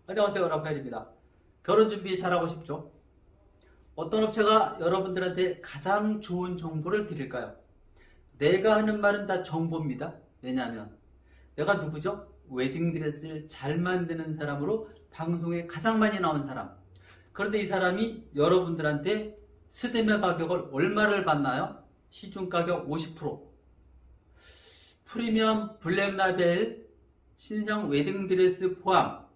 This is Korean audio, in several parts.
안녕하세요, 라파엘입니다. 결혼 준비 잘하고 싶죠? 어떤 업체가 여러분들한테 가장 좋은 정보를 드릴까요? 내가 하는 말은 다 정보입니다. 왜냐하면 내가 누구죠? 웨딩드레스를 잘 만드는 사람으로 방송에 가장 많이 나온 사람. 그런데 이 사람이 여러분들한테 스드메 가격을 얼마를 받나요? 시중가격 50%, 프리미엄 블랙라벨 신상 웨딩드레스 포함,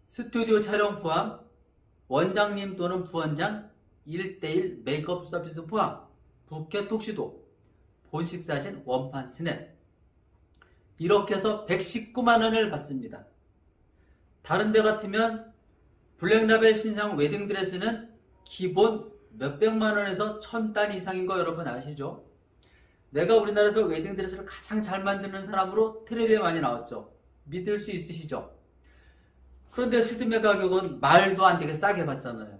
스튜디오 촬영 포함, 원장님 또는 부원장 1:1 메이크업 서비스 포함, 부케 톡시도, 본식 사진 원판 스냅, 이렇게 해서 119만원을 받습니다. 다른 데 같으면 블랙라벨 신상 웨딩드레스는 기본 몇백만원에서 1000단 이상인 거 여러분 아시죠? 내가 우리나라에서 웨딩드레스를 가장 잘 만드는 사람으로 텔레비에 많이 나왔죠. 믿을 수 있으시죠? 그런데 스드메 가격은 말도 안 되게 싸게 받잖아요.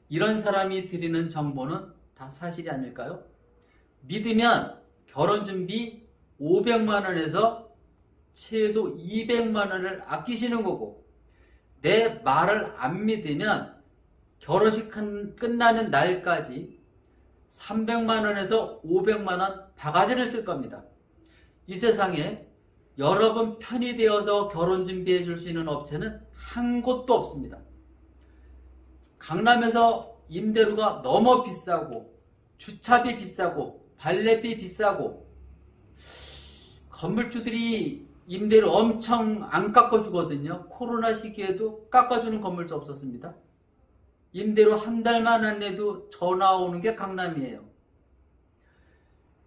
이런 사람이 드리는 정보는 다 사실이 아닐까요? 믿으면 결혼준비 500만원에서 최소 200만원을 아끼시는 거고, 내 말을 안 믿으면 결혼식 끝나는 날까지 300만원에서 500만원 바가지를 쓸 겁니다. 이 세상에 여러분 편이 되어서 결혼 준비해 줄 수 있는 업체는 한 곳도 없습니다. 강남에서 임대료가 너무 비싸고, 주차비 비싸고, 발렛비 비싸고, 건물주들이 임대료 엄청 안 깎아주거든요. 코로나 시기에도 깎아주는 건물주 없었습니다. 임대료 한 달만 안 내도 전화 오는 게 강남이에요.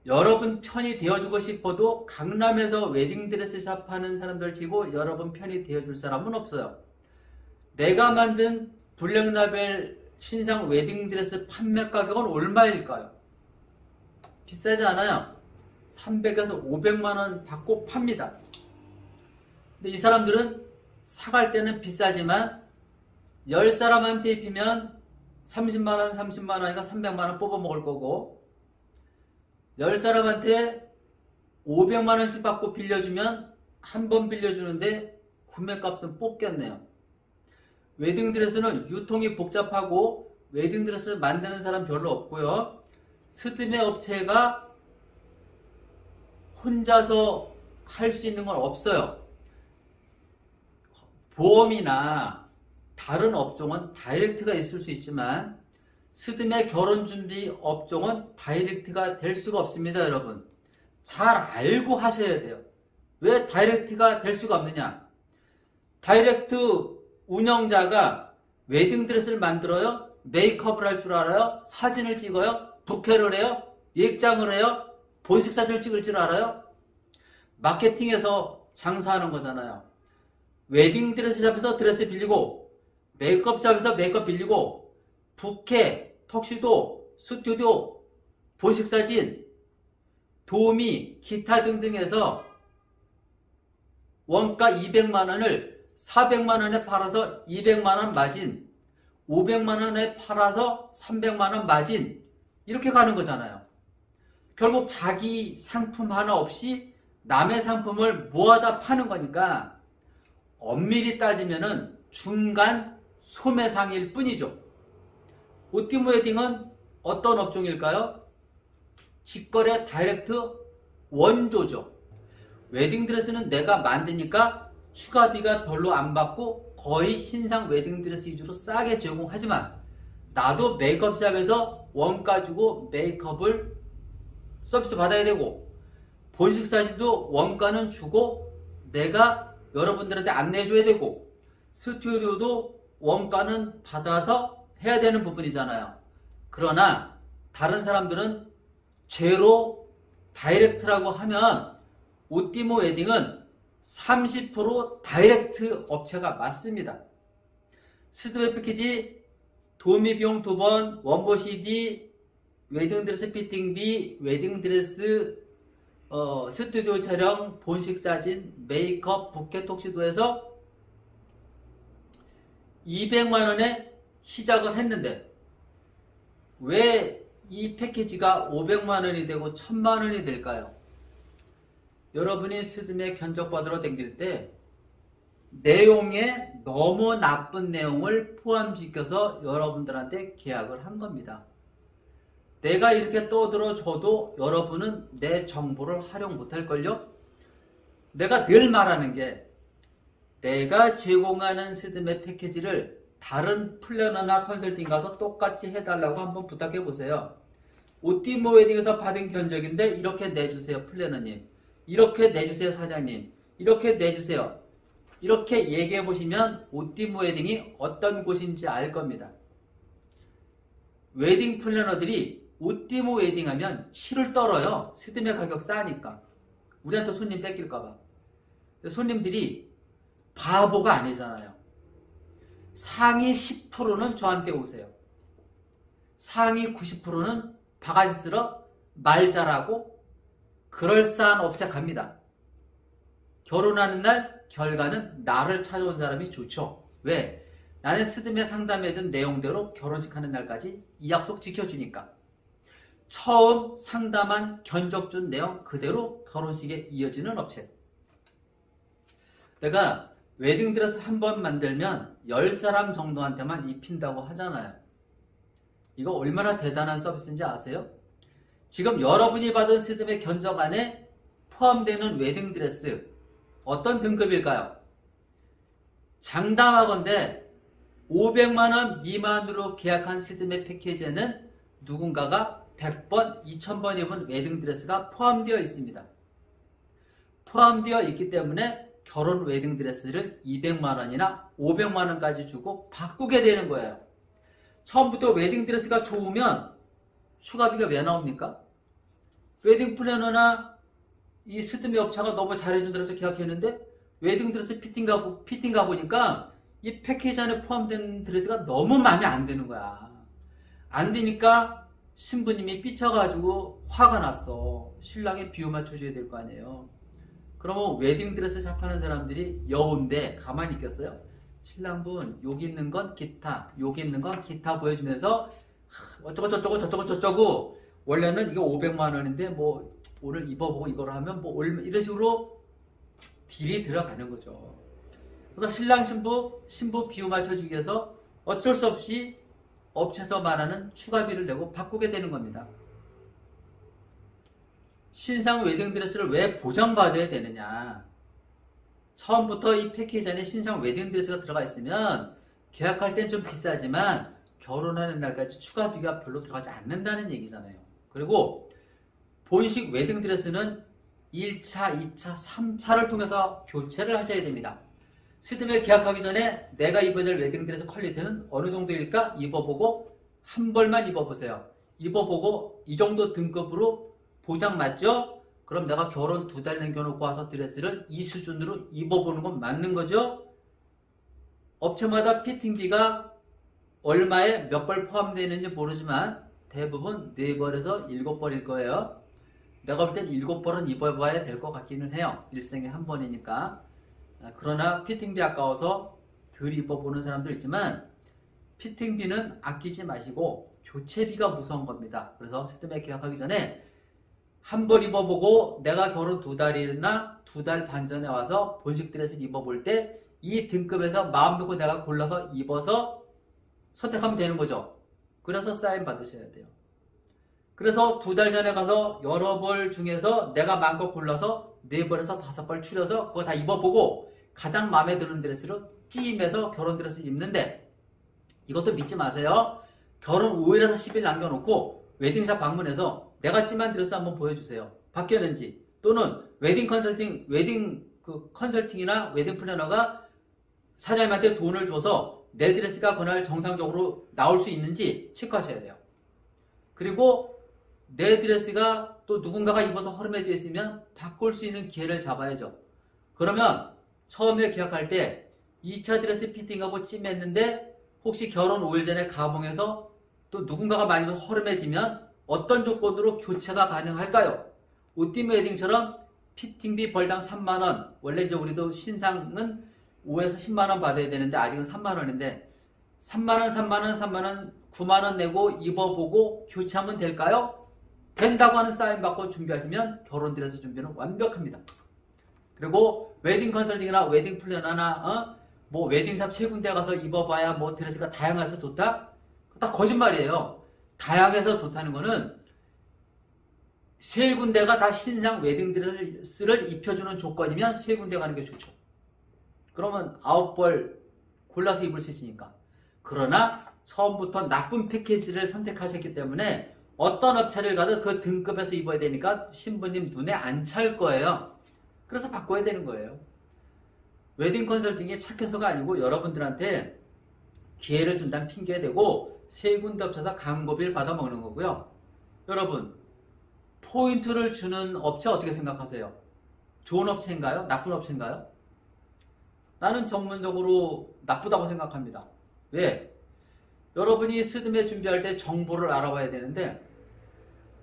여러분 편이 되어주고 싶어도 강남에서 웨딩드레스 샵 하는 사람들 치고 여러분 편이 되어줄 사람은 없어요. 내가 만든 블랙라벨 신상 웨딩드레스 판매 가격은 얼마일까요? 비싸지 않아요. 300에서 500만원 받고 팝니다. 근데 이 사람들은 사갈 때는 비싸지만 10사람한테 입히면 30만원, 30만원이니까 300만원 뽑아 먹을 거고, 10사람한테 500만원씩 받고 빌려주면 한 번 빌려주는데 구매값은 뽑겠네요. 웨딩드레스는 유통이 복잡하고 웨딩드레스를 만드는 사람 별로 없고요. 스드메 업체가 혼자서 할 수 있는 건 없어요. 보험이나 다른 업종은 다이렉트가 있을 수 있지만 스드메 결혼준비 업종은 다이렉트가 될 수가 없습니다. 여러분 잘 알고 하셔야 돼요. 왜 다이렉트가 될 수가 없느냐? 다이렉트 운영자가 웨딩드레스를 만들어요? 메이크업을 할 줄 알아요? 사진을 찍어요? 부케를 해요? 예장을 해요? 본식 사진을 찍을 줄 알아요? 마케팅에서 장사하는 거잖아요. 웨딩드레스 샵에서 드레스 빌리고, 메이크업 샵에서 메이크업 빌리고, 부케, 턱시도, 스튜디오, 본식 사진, 도우미, 기타 등등 해서 원가 200만원을 400만원에 팔아서 200만원 마진, 500만원에 팔아서 300만원 마진, 이렇게 가는 거잖아요. 결국 자기 상품 하나 없이 남의 상품을 모아다 파는 거니까 엄밀히 따지면은 중간 소매상일 뿐이죠. 오띠모 웨딩은 어떤 업종일까요? 직거래 다이렉트 원조죠. 웨딩드레스는 내가 만드니까 추가비가 별로 안 받고 거의 신상 웨딩드레스 위주로 싸게 제공하지만, 나도 메이크업샵에서 원가 주고 메이크업을 서비스 받아야 되고, 본식 사진도 원가는 주고 내가 여러분들한테 안내해줘야 되고, 스튜디오도 원가는 받아서 해야 되는 부분이잖아요. 그러나 다른 사람들은 제로 다이렉트라고 하면 오띠모 웨딩은 30% 다이렉트 업체가 맞습니다. 스드메 패키지 도우미 비용 2번, 원보 CD, 웨딩드레스 피팅비, 웨딩드레스 스튜디오 촬영, 본식 사진, 메이크업, 부케 톡시도에서 200만원에 시작을 했는데 왜 이 패키지가 500만원이 되고 1000만원이 될까요? 여러분이 스드메 견적받으러 다닐 때 내용에 너무 나쁜 내용을 포함시켜서 여러분들한테 계약을 한 겁니다. 내가 이렇게 떠들어줘도 여러분은 내 정보를 활용 못할걸요? 내가 늘 말하는 게 내가 제공하는 스드메 패키지를 다른 플래너나 컨설팅 가서 똑같이 해달라고 한번 부탁해보세요. 오띠모 웨딩에서 받은 견적인데 이렇게 내주세요 플래너님, 이렇게 내주세요 사장님, 이렇게 내주세요. 이렇게 얘기해보시면 오띠모 웨딩이 어떤 곳인지 알 겁니다. 웨딩 플래너들이 오띠모 웨딩 하면 치를 떨어요. 스드메 가격 싸니까. 우리한테 손님 뺏길까봐. 손님들이 바보가 아니잖아요. 상위 10%는 저한테 오세요. 상위 90%는 바가지 쓸어 말 잘하고 그럴싸한 업체 갑니다. 결혼하는 날 결과는 나를 찾아온 사람이 좋죠. 왜? 나는 스드메 상담해준 내용대로 결혼식 하는 날까지 이 약속 지켜주니까. 처음 상담한 견적 준 내용 그대로 결혼식에 이어지는 업체. 내가 웨딩드레스 한 번 만들면 10사람 정도한테만 입힌다고 하잖아요. 이거 얼마나 대단한 서비스인지 아세요? 지금 여러분이 받은 스드메 견적 안에 포함되는 웨딩드레스 어떤 등급일까요? 장담하건대 500만원 미만으로 계약한 스드메 패키지에는 누군가가 100번, 2000번 입은 웨딩드레스가 포함되어 있습니다. 포함되어 있기 때문에 결혼 웨딩드레스를 200만원이나 500만원까지 주고 바꾸게 되는 거예요. 처음부터 웨딩드레스가 좋으면 추가비가 왜 나옵니까? 웨딩 플래너나 이 스드메 업체가 너무 잘해준다고 계약했는데 웨딩드레스 피팅 가보니까 이 패키지 안에 포함된 드레스가 너무 마음에 안 드는 거야. 안 되니까 신부님이 삐쳐가지고 화가 났어. 신랑의 비유 맞춰줘야 될 거 아니에요. 그러면 웨딩드레스 샵하는 사람들이 여운데 가만히 있겠어요? 신랑분 여기 있는 건 기타, 여기 있는 건 기타 보여주면서 어쩌고 저쩌고 저쩌고 저쩌고 원래는 이거 500만원인데 뭐 오늘 입어보고 이걸 하면 뭐 얼마 이런 식으로 딜이 들어가는 거죠. 그래서 신랑 신부 비유 맞춰주기 위해서 어쩔 수 없이 업체에서 말하는 추가비를 내고 바꾸게 되는 겁니다. 신상 웨딩드레스를 왜 보장받아야 되느냐? 처음부터 이 패키지 안에 신상 웨딩드레스가 들어가 있으면 계약할 땐 좀 비싸지만 결혼하는 날까지 추가비가 별로 들어가지 않는다는 얘기잖아요. 그리고 본식 웨딩드레스는 1차, 2차, 3차를 통해서 교체를 하셔야 됩니다. 스드메 계약하기 전에 내가 입어야 될 웨딩드레스 퀄리티는 어느 정도일까? 입어보고 한 벌만 입어보세요. 입어보고 이 정도 등급으로 보장 맞죠? 그럼 내가 결혼 2달 남겨놓고 와서 드레스를 이 수준으로 입어보는 건 맞는 거죠? 업체마다 피팅비가 얼마에 몇 벌 포함되어 있는지 모르지만 대부분 4벌에서 7벌일 거예요. 내가 볼 땐 7벌은 입어봐야 될 것 같기는 해요. 일생에 한 번이니까. 그러나 피팅비 아까워서 덜 입어보는 사람도 있지만 피팅비는 아끼지 마시고 교체비가 무서운 겁니다. 그래서 스드메 계약하기 전에 한 벌 입어보고 내가 결혼 2달이나 2달 반 전에 와서 본식 드레스를 입어볼 때 이 등급에서 마음 놓고 내가 골라서 입어서 선택하면 되는 거죠. 그래서 사인 받으셔야 돼요. 그래서 2달 전에 가서 여러 벌 중에서 내가 마음껏 골라서 4벌에서 5벌 추려서 그거 다 입어보고 가장 마음에 드는 드레스로 찜해서 결혼 드레스 입는데 이것도 믿지 마세요. 결혼 5일에서 10일 남겨놓고 웨딩샵 방문해서 내가 찜한 드레스 한번 보여주세요. 바뀌었는지 또는 웨딩 컨설팅이나 웨딩 플래너가 사장님한테 돈을 줘서 내 드레스가 그날 정상적으로 나올 수 있는지 체크하셔야 돼요. 그리고 내 드레스가 또 누군가가 입어서 허름해져 있으면 바꿀 수 있는 기회를 잡아야죠. 그러면 처음에 계약할 때 2차 드레스 피팅하고 찜했는데 혹시 결혼 5일 전에 가봉해서 또 누군가가 많이 허름해지면 어떤 조건으로 교체가 가능할까요? 오띠모 웨딩처럼 피팅비 벌당 3만원, 원래 이제 우리도 신상은 5에서 10만원 받아야 되는데 아직은 3만원인데 3만원 9만원 내고 입어보고 교체하면 될까요? 된다고 하는 사인 받고 준비하시면 결혼 드레스 준비는 완벽합니다. 그리고 웨딩 컨설팅이나 웨딩 플래너나 뭐 웨딩샵 세 군데 가서 입어봐야 뭐 드레스가 다양해서 좋다? 다 거짓말이에요. 다양해서 좋다는 거는 세 군데가 다 신상 웨딩 드레스를 입혀주는 조건이면 세 군데 가는 게 좋죠. 그러면 9벌 골라서 입을 수 있으니까. 그러나 처음부터 나쁜 패키지를 선택하셨기 때문에 어떤 업체를 가도 그 등급에서 입어야 되니까 신부님 눈에 안 찰 거예요. 그래서 바꿔야 되는 거예요. 웨딩 컨설팅이 착해서가 아니고 여러분들한테 기회를 준다는 핑계 대고 세 군데 업체에서 광고비를 받아먹는 거고요. 여러분, 포인트를 주는 업체 어떻게 생각하세요? 좋은 업체인가요? 나쁜 업체인가요? 나는 전문적으로 나쁘다고 생각합니다. 왜? 여러분이 스드메 준비할 때 정보를 알아봐야 되는데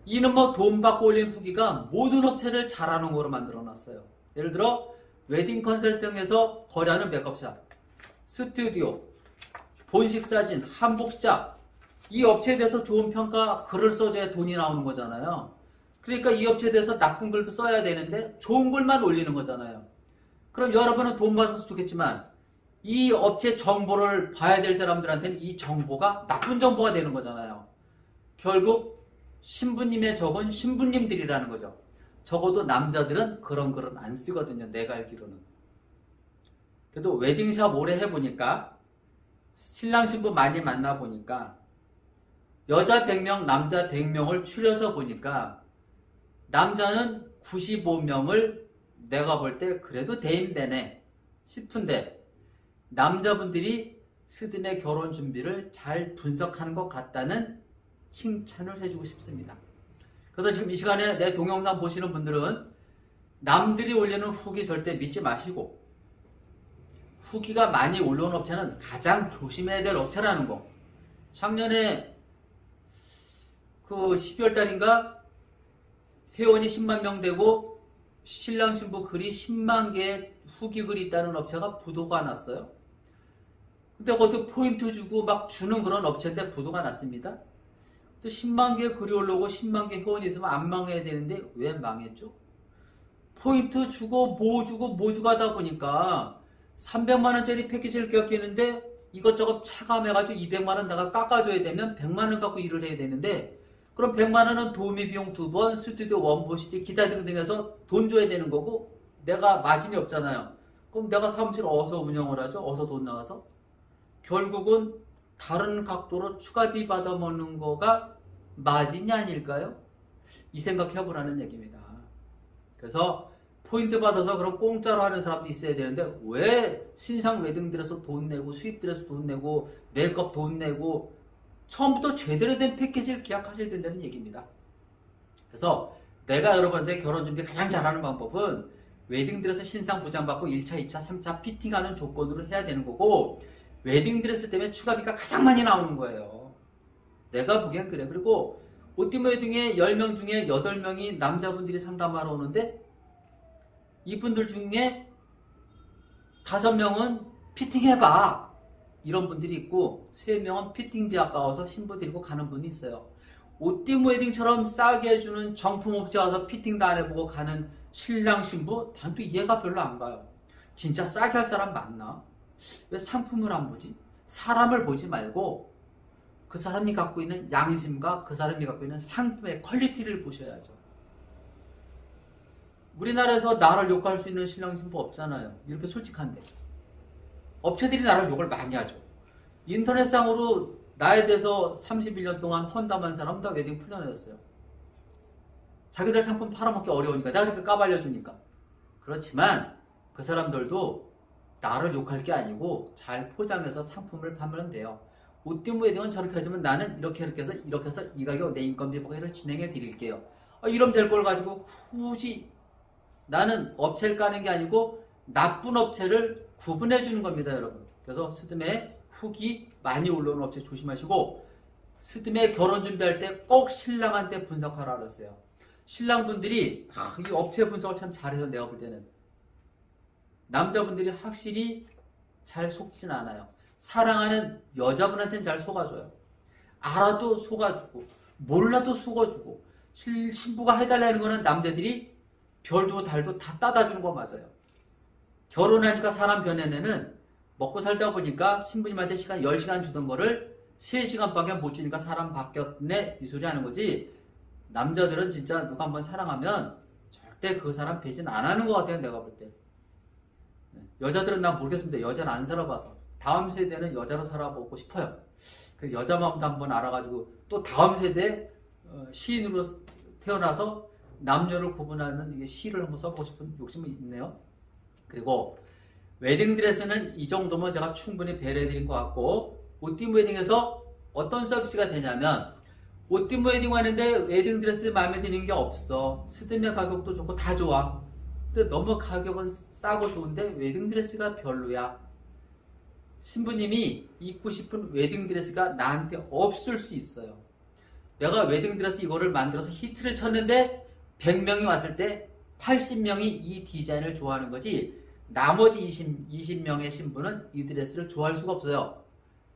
이는 뭐 돈 받고 올린 후기가 모든 업체를 잘하는 거로 만들어놨어요. 예를 들어 웨딩 컨설팅에서 거래하는 메이크업샵, 스튜디오, 본식 사진, 한복샵 이 업체에 대해서 좋은 평가 글을 써줘야 돈이 나오는 거잖아요. 그러니까 이 업체에 대해서 나쁜 글도 써야 되는데 좋은 글만 올리는 거잖아요. 그럼 여러분은 돈 받아서 좋겠지만 이 업체 정보를 봐야 될 사람들한테는 이 정보가 나쁜 정보가 되는 거잖아요. 결국 신부님의 적은 신부님들이라는 거죠. 적어도 남자들은 그런 글은 안 쓰거든요. 내가 알기로는. 그래도 웨딩샵 오래 해보니까 신랑 신부 많이 만나보니까 여자 100명 남자 100명을 추려서 보니까 남자는 95명을 내가 볼 때 그래도 대인배네 싶은데 남자분들이 스드메 결혼 준비를 잘 분석하는 것 같다는 칭찬을 해주고 싶습니다. 그래서 지금 이 시간에 내 동영상 보시는 분들은 남들이 올리는 후기 절대 믿지 마시고 후기가 많이 올라온 업체는 가장 조심해야 될 업체라는 거. 작년에 그 12월 달인가 회원이 10만 명 되고 신랑 신부 글이 10만 개의 후기 글이 있다는 업체가 부도가 났어요. 근데 거기 포인트 주고 막 주는 그런 업체인데 부도가 났습니다. 또 10만 개 글이 올라오고 10만 개 회원이 있으면 안 망해야 되는데 왜 망했죠? 포인트 주고 뭐 주고 하다 보니까 300만 원짜리 패키지를 껴끼는데 이것저것 차감해가지고 200만 원 내가 깎아줘야 되면 100만 원 갖고 일을 해야 되는데 그럼 100만 원은 도우미 비용 2번, 스튜디오 원보시티 기타 등등 해서 돈 줘야 되는 거고 내가 마진이 없잖아요. 그럼 내가 사무실 어디서 운영을 하죠? 어디서 돈 나와서? 결국은 다른 각도로 추가비 받아먹는 거가 마진이 아닐까요? 이 생각해보라는 얘기입니다. 그래서 포인트 받아서 그럼 공짜로 하는 사람도 있어야 되는데 왜 신상 웨딩들에서 돈 내고 수입들에서 돈 내고 메이크업 돈 내고 처음부터 제대로 된 패키지를 계약하셔야 된다는 얘기입니다. 그래서 내가 여러분한테 결혼 준비 가장 잘하는 방법은 웨딩드레스 신상 보장받고 1차, 2차, 3차 피팅하는 조건으로 해야 되는 거고 웨딩드레스 때문에 추가비가 가장 많이 나오는 거예요. 내가 보기엔 그래. 그리고 오티모 웨딩에 10명 중에 8명이 남자분들이 상담하러 오는데 이분들 중에 5명은 피팅해봐 이런 분들이 있고 3명은 피팅비 아까워서 신부 데리고 가는 분이 있어요. 오띠모 웨딩처럼 싸게 해주는 정품업체 와서 피팅도 안 해보고 가는 신랑 신부 난 또 이해가 별로 안 가요. 진짜 싸게 할 사람 맞나? 왜 상품을 안 보지? 사람을 보지 말고 그 사람이 갖고 있는 양심과 그 사람이 갖고 있는 상품의 퀄리티를 보셔야죠. 우리나라에서 나를 욕할 수 있는 신랑 신부 없잖아요. 이렇게 솔직한데. 업체들이 나를 욕을 많이 하죠. 인터넷상으로 나에 대해서 31년 동안 헌담한 사람 다 웨딩 플래너였어요. 자기들 상품 팔아먹기 어려우니까 내가 그렇게 까발려주니까. 그렇지만 그 사람들도 나를 욕할 게 아니고 잘 포장해서 상품을 팔면 돼요. 오띠모 웨딩은 저렇게 하지만 나는 이렇게 해서 이 가격 내 인건비 보고 해서 진행해 드릴게요. 이러면 될 걸 가지고 굳이 나는 업체를 까는 게 아니고 나쁜 업체를 구분해 주는 겁니다, 여러분. 그래서 스드메 후기 많이 올라오는 업체 조심하시고 스드메 결혼 준비할 때 꼭 신랑한테 분석하라 그랬어요. 신랑분들이 이 업체 분석을 참 잘해서 내가 볼 때는 남자분들이 확실히 잘 속진 않아요. 사랑하는 여자분한테는 잘 속아줘요. 알아도 속아주고 몰라도 속아주고 신부가 해달라는 거는 남자들이 별도 달도 다 따다주는 거 맞아요. 결혼하니까 사람 변해내는 먹고 살다 보니까 신부님한테 시간 10시간 주던 거를 3시간밖에 못 주니까 사람 바뀌었네 이 소리 하는 거지. 남자들은 진짜 누가 한번 사랑하면 절대 그 사람 배신 안 하는 것 같아요. 내가 볼 때. 여자들은 난 모르겠습니다. 여자를 안 살아봐서. 다음 세대는 여자로 살아보고 싶어요. 그 여자 마음도 한번 알아가지고 또 다음 세대 시인으로 태어나서 남녀를 구분하는 이게 시를 한번 써보고 싶은 욕심이 있네요. 그리고 웨딩드레스는 이 정도면 제가 충분히 배려해드린 것 같고, 옷띠무 웨딩에서 어떤 서비스가 되냐면, 옷띠무 웨딩 하는데 웨딩드레스 마음에 드는 게 없어. 스드메 가격도 좋고 다 좋아. 근데 너무 가격은 싸고 좋은데 웨딩드레스가 별로야. 신부님이 입고 싶은 웨딩드레스가 나한테 없을 수 있어요. 내가 웨딩드레스 이거를 만들어서 히트를 쳤는데 100명이 왔을 때 80명이 이 디자인을 좋아하는 거지, 나머지 20명의 신부는 이 드레스를 좋아할 수가 없어요.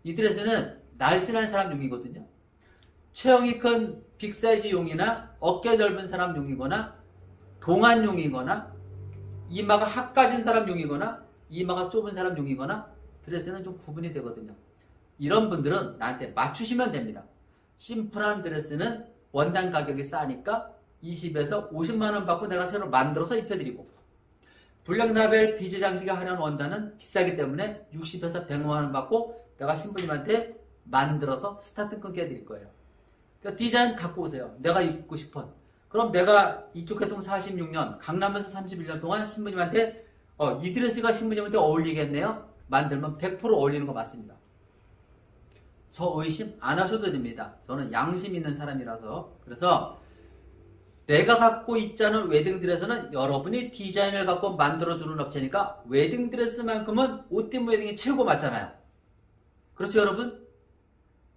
이 드레스는 날씬한 사람 용이거든요. 체형이 큰 빅사이즈 용이나 어깨 넓은 사람 용이거나 동안 용이거나 이마가 학가진 사람 용이거나 이마가 좁은 사람 용이거나 드레스는 좀 구분이 되거든요. 이런 분들은 나한테 맞추시면 됩니다. 심플한 드레스는 원단 가격이 싸니까 20에서 50만원 받고 내가 새로 만들어서 입혀드리고, 블랙라벨 비즈 장식에 하려는 원단은 비싸기 때문에 60에서 100만원 받고 내가 신부님한테 만들어서 스타트 끊게 해드릴 거예요. 그러니까 디자인 갖고 오세요. 내가 입고 싶어. 그럼 내가 이쪽 계통 46년, 강남에서 31년 동안 신부님한테 이 드레스가 신부님한테 어울리겠네요? 만들면 100% 어울리는 거 맞습니다. 저 의심 안 하셔도 됩니다. 저는 양심 있는 사람이라서. 그래서 내가 갖고 있지 않은 웨딩드레스는 여러분이 디자인을 갖고 만들어주는 업체니까 웨딩드레스만큼은 옷띠무 웨딩이 최고 맞잖아요. 그렇죠 여러분?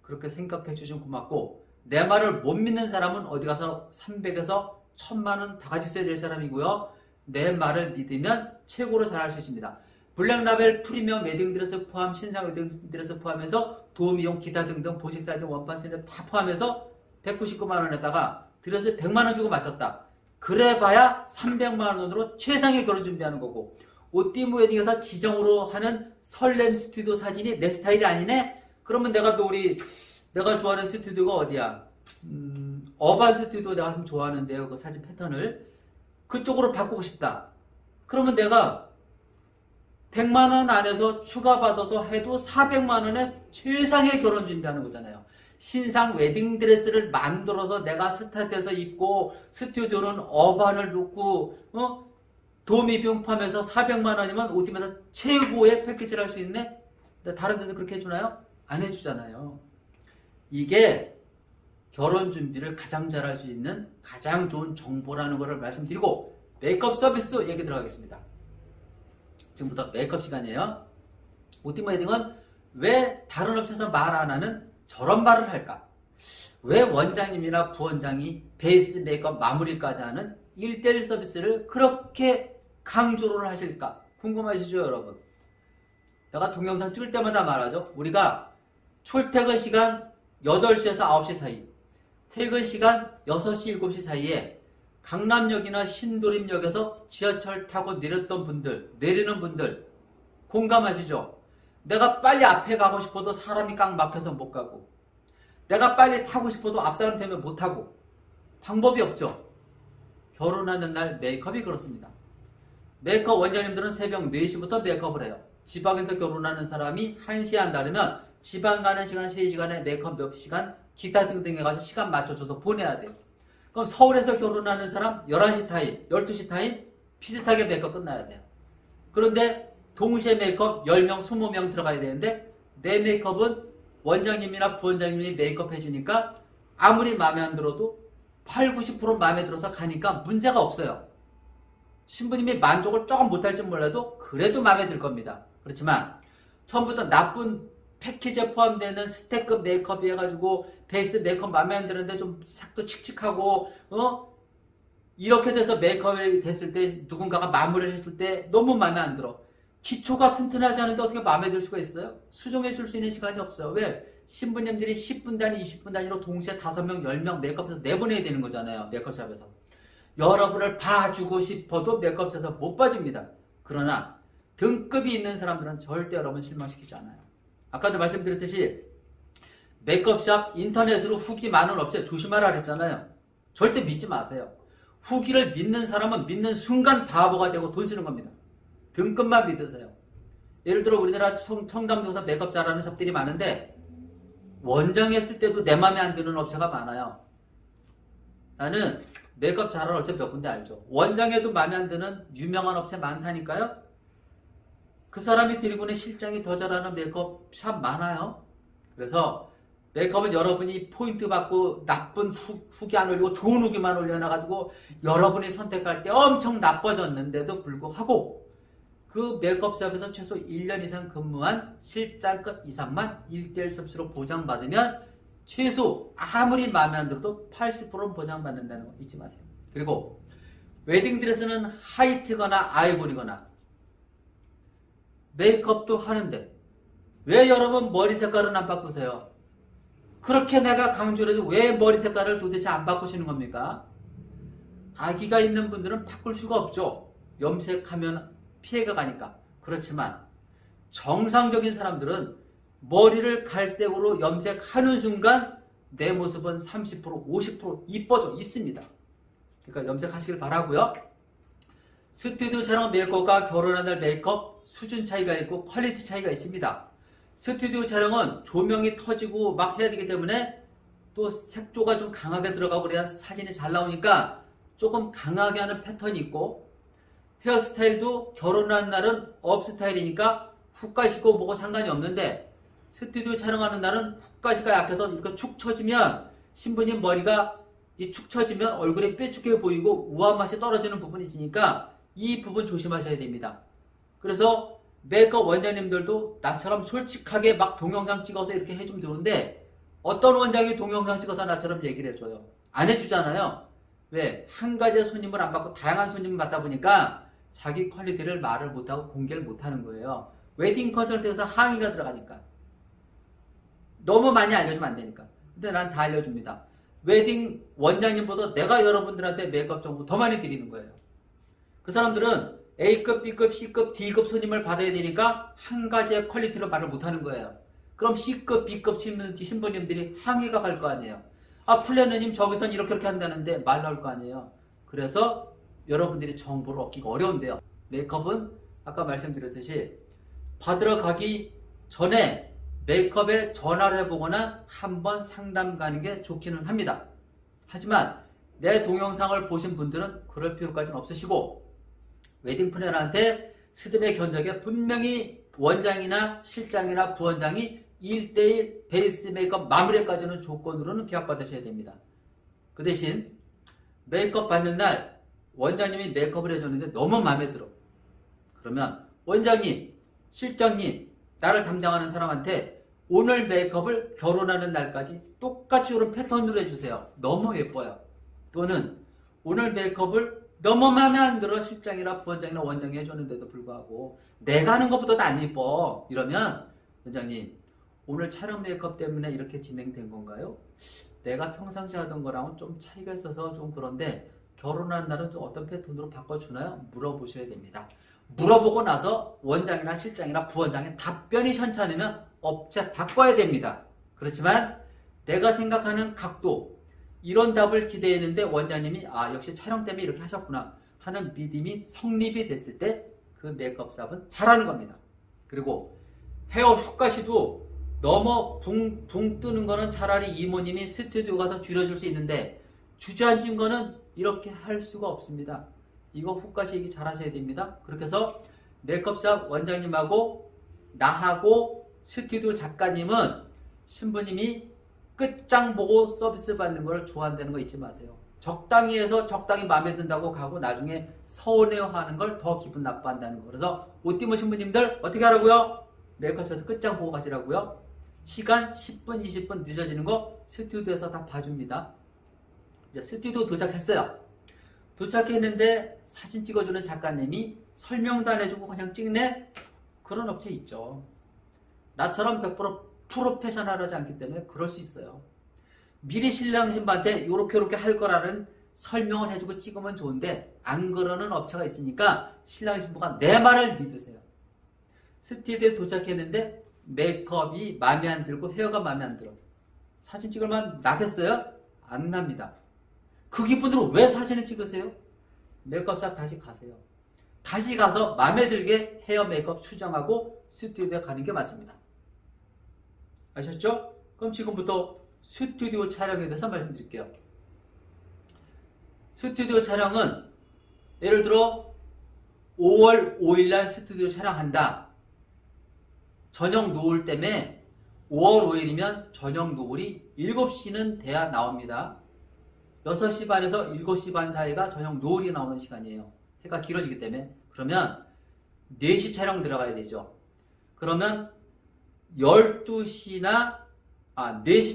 그렇게 생각해 주시면 고맙고, 내 말을 못 믿는 사람은 어디 가서 300에서 1000만원 다 같이 써야 될 사람이고요. 내 말을 믿으면 최고로 잘할 수 있습니다. 블랙라벨 프리미엄 웨딩드레스 포함, 신상 웨딩드레스 포함해서 도우미용 기타 등등 보식 사이즈 원판 세트 다 포함해서 199만원에다가 드레스 100만원 주고 맞췄다. 그래봐야 300만원으로 최상의 결혼 준비하는 거고, 옷띠무 웨딩에서 지정으로 하는 설렘 스튜디오 사진이 내 스타일이 아니네? 그러면 내가 좋아하는 스튜디오가 어디야? 어반 스튜디오 내가 좀 좋아하는데요. 그 사진 패턴을. 그쪽으로 바꾸고 싶다. 그러면 내가 100만원 안에서 추가받아서 해도 400만원에 최상의 결혼 준비하는 거잖아요. 신상 웨딩드레스를 만들어서 내가 스타트해서 입고 스튜디오는 어반을 놓고 도우미 비용 포함해서 400만원이면 옷팀에서 최고의 패키지를 할 수 있네? 근데 다른 데서 그렇게 해주나요? 안 해주잖아요. 이게 결혼 준비를 가장 잘할 수 있는 가장 좋은 정보라는 것을 말씀드리고, 메이크업 서비스 얘기 들어가겠습니다. 지금부터 메이크업 시간이에요. 옷띠무 웨딩은 왜 다른 업체에서 말 안 하는 저런 말을 할까? 왜 원장님이나 부원장이 베이스 메이크업 마무리까지 하는 1:1 서비스를 그렇게 강조를 하실까? 궁금하시죠 여러분? 내가 동영상 찍을 때마다 말하죠. 우리가 출퇴근 시간 8시에서 9시 사이, 퇴근 시간 6시, 7시 사이에 강남역이나 신도림역에서 지하철 타고 내리는 분들 공감하시죠? 내가 빨리 앞에 가고 싶어도 사람이 꽉 막혀서 못 가고, 내가 빨리 타고 싶어도 앞사람 때문에 못 타고, 방법이 없죠. 결혼하는 날 메이크업이 그렇습니다. 메이크업 원장님들은 새벽 4시부터 메이크업을 해요. 지방에서 결혼하는 사람이 1시에 한다면 지방 가는 시간 3시간에 메이크업 몇 시간, 기타 등등 해가지고 시간 맞춰줘서 보내야 돼요. 그럼 서울에서 결혼하는 사람 11시 타임, 12시 타임 비슷하게 메이크업 끝나야 돼요. 그런데 동시에 메이크업 10명, 20명 들어가야 되는데, 내 메이크업은 원장님이나 부원장님이 메이크업 해주니까 아무리 마음에 안 들어도 8, 90% 마음에 들어서 가니까 문제가 없어요. 신부님이 만족을 조금 못할지 몰라도 그래도 마음에 들 겁니다. 그렇지만 처음부터 나쁜 패키지에 포함되는 스텝급 메이크업이 해가지고 베이스 메이크업 마음에 안 드는데 좀 색도 칙칙하고 이렇게 돼서 메이크업이 됐을 때 누군가가 마무리를 해줄 때 너무 마음에 안 들어. 기초가 튼튼하지 않은데 어떻게 마음에 들 수가 있어요? 수정해 줄 수 있는 시간이 없어요. 왜? 신부님들이 10분 단위, 20분 단위로 동시에 5명, 10명 메이크업해서 내보내야 되는 거잖아요. 메이크업샵에서. 여러분을 봐주고 싶어도 메이크업샵에서 못 봐줍니다. 그러나 등급이 있는 사람들은 절대 여러분 실망시키지 않아요. 아까도 말씀드렸듯이 메이크업샵 인터넷으로 후기 많은 업체 조심하라 그랬잖아요. 절대 믿지 마세요. 후기를 믿는 사람은 믿는 순간 바보가 되고 돈 쓰는 겁니다. 등급만 믿으세요. 예를 들어 우리나라 청담동에서 메이크업 잘하는 샵들이 많은데 원장이 했을 때도 내 맘에 안 드는 업체가 많아요. 나는 메이크업 잘하는 업체 몇 군데 알죠. 원장에도 마음에 안 드는 유명한 업체 많다니까요. 그 사람이 드리고 있는 실장이 더 잘하는 메이크업 샵 많아요. 그래서 메이크업은 여러분이 포인트 받고 나쁜 후기 안 올리고 좋은 후기만 올려놔가지고 여러분이 선택할 때 엄청 나빠졌는데도 불구하고 그 메이크업샵에서 최소 1년 이상 근무한 실장급 이상만 1대1 서비스로 보장받으면 최소 아무리 마음에 안 들어도 80%는 보장받는다는 거 잊지 마세요. 그리고 웨딩드레스는 하이트거나 아이보리거나 메이크업도 하는데 왜 여러분 머리 색깔은 안 바꾸세요? 그렇게 내가 강조를 해도 왜 머리 색깔을 도대체 안 바꾸시는 겁니까? 아기가 있는 분들은 바꿀 수가 없죠. 염색하면 피해가 가니까. 그렇지만 정상적인 사람들은 머리를 갈색으로 염색하는 순간 내 모습은 30%, 50% 이뻐져 있습니다. 그러니까 염색하시길 바라고요. 스튜디오 촬영 메이크업과 결혼한 날 메이크업 수준 차이가 있고 퀄리티 차이가 있습니다. 스튜디오 촬영은 조명이 터지고 막 해야 되기 때문에 또 색조가 좀 강하게 들어가고 그래야 사진이 잘 나오니까 조금 강하게 하는 패턴이 있고 헤어스타일도 결혼한 날은 업 스타일이니까 훅가시고 뭐고 상관이 없는데 스튜디오 촬영하는 날은 훅가시가 약해서 이렇게 축 처지면 신부님 머리가 이 축 처지면 얼굴이 뾰족해 보이고 우아한 맛이 떨어지는 부분이 있으니까 이 부분 조심하셔야 됩니다. 그래서 메이크업 원장님들도 나처럼 솔직하게 막 동영상 찍어서 이렇게 해주면 되는데 어떤 원장이 동영상 찍어서 나처럼 얘기를 해줘요? 안 해주잖아요. 왜? 한 가지의 손님을 안 받고 다양한 손님을 받다 보니까 자기 퀄리티를 말을 못하고 공개를 못하는 거예요. 웨딩 컨설팅에서 항의가 들어가니까. 너무 많이 알려주면 안 되니까. 근데 난 다 알려줍니다. 웨딩 원장님보다 내가 여러분들한테 메이크업 정보 더 많이 드리는 거예요. 그 사람들은 A급, B급, C급, D급 손님을 받아야 되니까 한 가지의 퀄리티로 말을 못하는 거예요. 그럼 C급, B급 신부님들이 항의가 갈 거 아니에요. 아, 플래너님 저기선 이렇게 한다는데 말 나올 거 아니에요. 그래서 여러분들이 정보를 얻기가 어려운데요. 메이크업은 아까 말씀드렸듯이 받으러 가기 전에 메이크업에 전화를 해보거나 한번 상담 가는 게 좋기는 합니다. 하지만 내 동영상을 보신 분들은 그럴 필요까지는 없으시고 웨딩 플래너한테 스드메 견적에 분명히 원장이나 실장이나 부원장이 1대1 베이스 메이크업 마무리까지는 조건으로는 계약받으셔야 됩니다. 그 대신 메이크업 받는 날 원장님이 메이크업을 해줬는데 너무 마음에 들어. 그러면 원장님, 실장님, 나를 담당하는 사람한테 오늘 메이크업을 결혼하는 날까지 똑같이 이런 패턴으로 해주세요. 너무 예뻐요. 또는 오늘 메이크업을 너무 마음에 안 들어 실장이나 부원장이나 원장이 해줬는데도 불구하고 내가 하는 것보다 안 예뻐. 이러면 원장님 오늘 촬영 메이크업 때문에 이렇게 진행된 건가요? 내가 평상시 하던 거랑은 좀 차이가 있어서 좀 그런데 결혼하는 날은 좀 어떤 패턴으로 바꿔주나요? 물어보셔야 됩니다. 물어보고 나서 원장이나 실장이나 부원장의 답변이 현찮으면 업체 바꿔야 됩니다. 그렇지만 내가 생각하는 각도 이런 답을 기대했는데 원장님이 아 역시 촬영 때문에 이렇게 하셨구나 하는 믿음이 성립이 됐을 때 그 메이크업샵은 잘하는 겁니다. 그리고 헤어 훅가시도 너무 붕 뜨는 거는 차라리 이모님이 스튜디오 가서 줄여줄 수 있는데 주저앉은 거는 이렇게 할 수가 없습니다. 이거 훅가시 얘기 잘 하셔야 됩니다. 그렇게 해서 메이크업샵 원장님하고 나하고 스튜디오 작가님은 신부님이 끝장 보고 서비스 받는 걸 좋아한다는 거 잊지 마세요. 적당히 해서 적당히 마음에 든다고 가고 나중에 서운해하는 걸 더 기분 나빠한다는 거. 그래서 옷 입은 신부님들 어떻게 하라고요? 메이크업샵에서 끝장 보고 가시라고요. 시간 10분, 20분 늦어지는 거 스튜디오에서 다 봐줍니다. 이제 스튜디오 도착했어요. 도착했는데 사진 찍어주는 작가님이 설명도 안 해주고 그냥 찍네? 그런 업체 있죠. 나처럼 100% 프로페셔널하지 않기 때문에 그럴 수 있어요. 미리 신랑 신부한테 요렇게 할 거라는 설명을 해주고 찍으면 좋은데 안 그러는 업체가 있으니까 신랑 신부가 내 말을 믿으세요. 스튜디오에 도착했는데 메이크업이 마음에 안 들고 헤어가 마음에 안 들어. 사진 찍을만 나겠어요? 안 납니다. 그 기분으로 왜 사진을 찍으세요? 메이크업샵 다시 가세요. 다시 가서 마음에 들게 헤어 메이크업 수정하고 스튜디오에 가는 게 맞습니다. 아셨죠? 그럼 지금부터 스튜디오 촬영에 대해서 말씀드릴게요. 스튜디오 촬영은 예를 들어 5월 5일날 스튜디오 촬영한다. 저녁 노을 때문에 5월 5일이면 저녁 노을이 7시는 돼야 나옵니다. 6시 반에서 7시 반 사이가 저녁 노을이 나오는 시간이에요. 해가 길어지기 때문에. 그러면 4시 촬영 들어가야 되죠. 그러면 4시